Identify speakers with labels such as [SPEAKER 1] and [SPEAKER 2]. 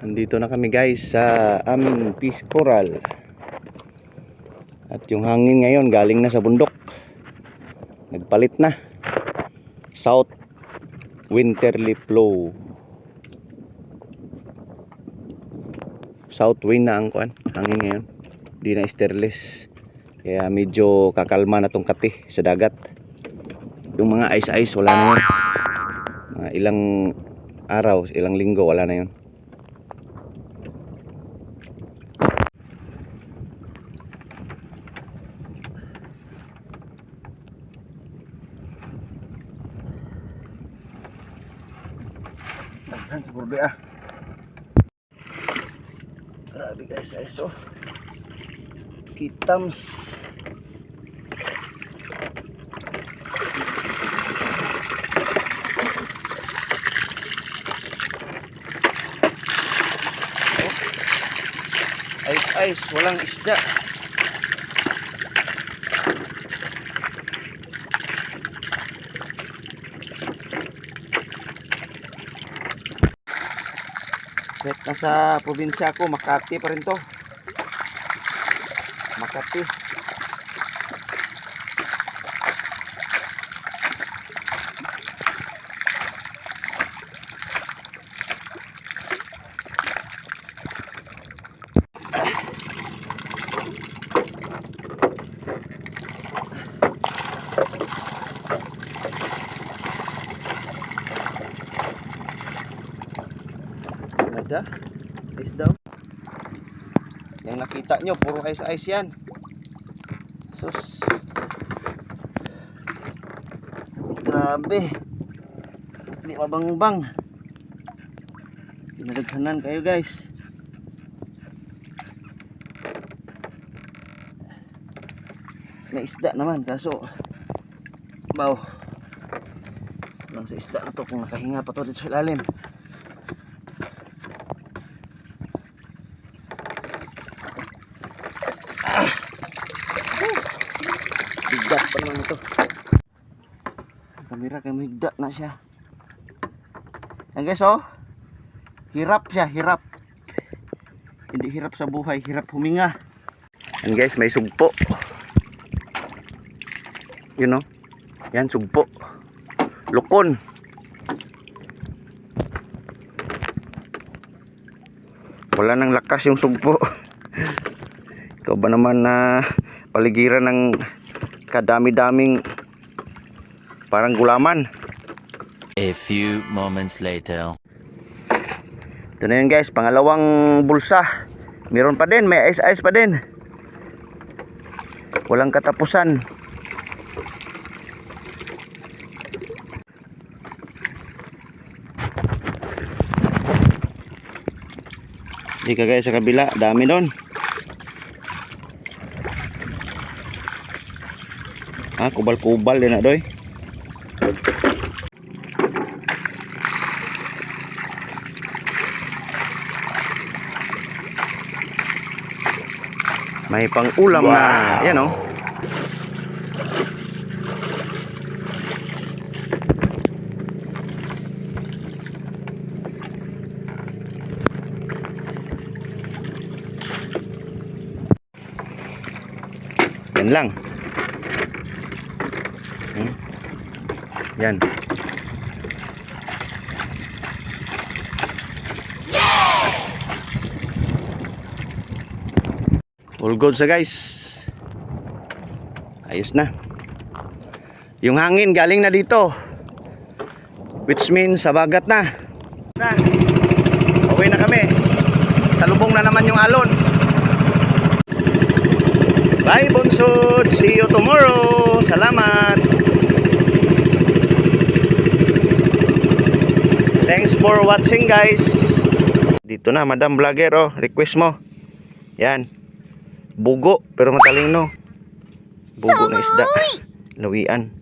[SPEAKER 1] Nandito na kami guys sa aming fish coral. At yung hangin ngayon galing na sa bundok. Nagpalit na. South winterly flow. South wind na ang hangin ngayon. Di na easterlies. Kaya medyo kakalma na tong kati sa dagat. Yung mga ice wala na yun. Mga ilang araw, ilang linggo wala na yun. Siguro ba grabe guys, iso kitams. Ice, walang isda. Kahit nasa probinsya ako, Makati pa rin to. Makati. Ada ice daw. Yang nakita nyo puro ice yan. Sus, grabe, di mabangbang. Pinadaghanan kayo guys. May isda naman kaso baw lang sa isda na to kung nakahinga pa to dito sa ilalim. Bigat pa naman ito. Kamera kay higda na siya. Yan guys, oh. Hirap siya, hirap. Hindi hirap sa buhay, hirap huminga. Yan guys, may sugpo. You know? Yan, sugpo. Lukon. Wala nang lakas yung sugpo. Ikaw ba naman na paligiran ng kadami-daming parang gulaman.
[SPEAKER 2] A few moments later.
[SPEAKER 1] Ito na yun guys, pangalawang bulsa. Meron pa din, may ice pa din. Walang katapusan. Di ka guys sa kabila, dami doon. Kubal-kubal din na doy. May pang-ulam na, yan oh. Yan lang. Yan. All good sa guys. Ayos na. Yung hangin galing na dito. Which means sabagat na. Uwi na kami. Salubong na naman yung alon. Bye Bonsod. See you tomorrow. Salamat. Thanks for watching guys. Dito na Madam Vlogger, oh, request mo. Yan. Bugo pero matalino. Bugo na isda. Lawian.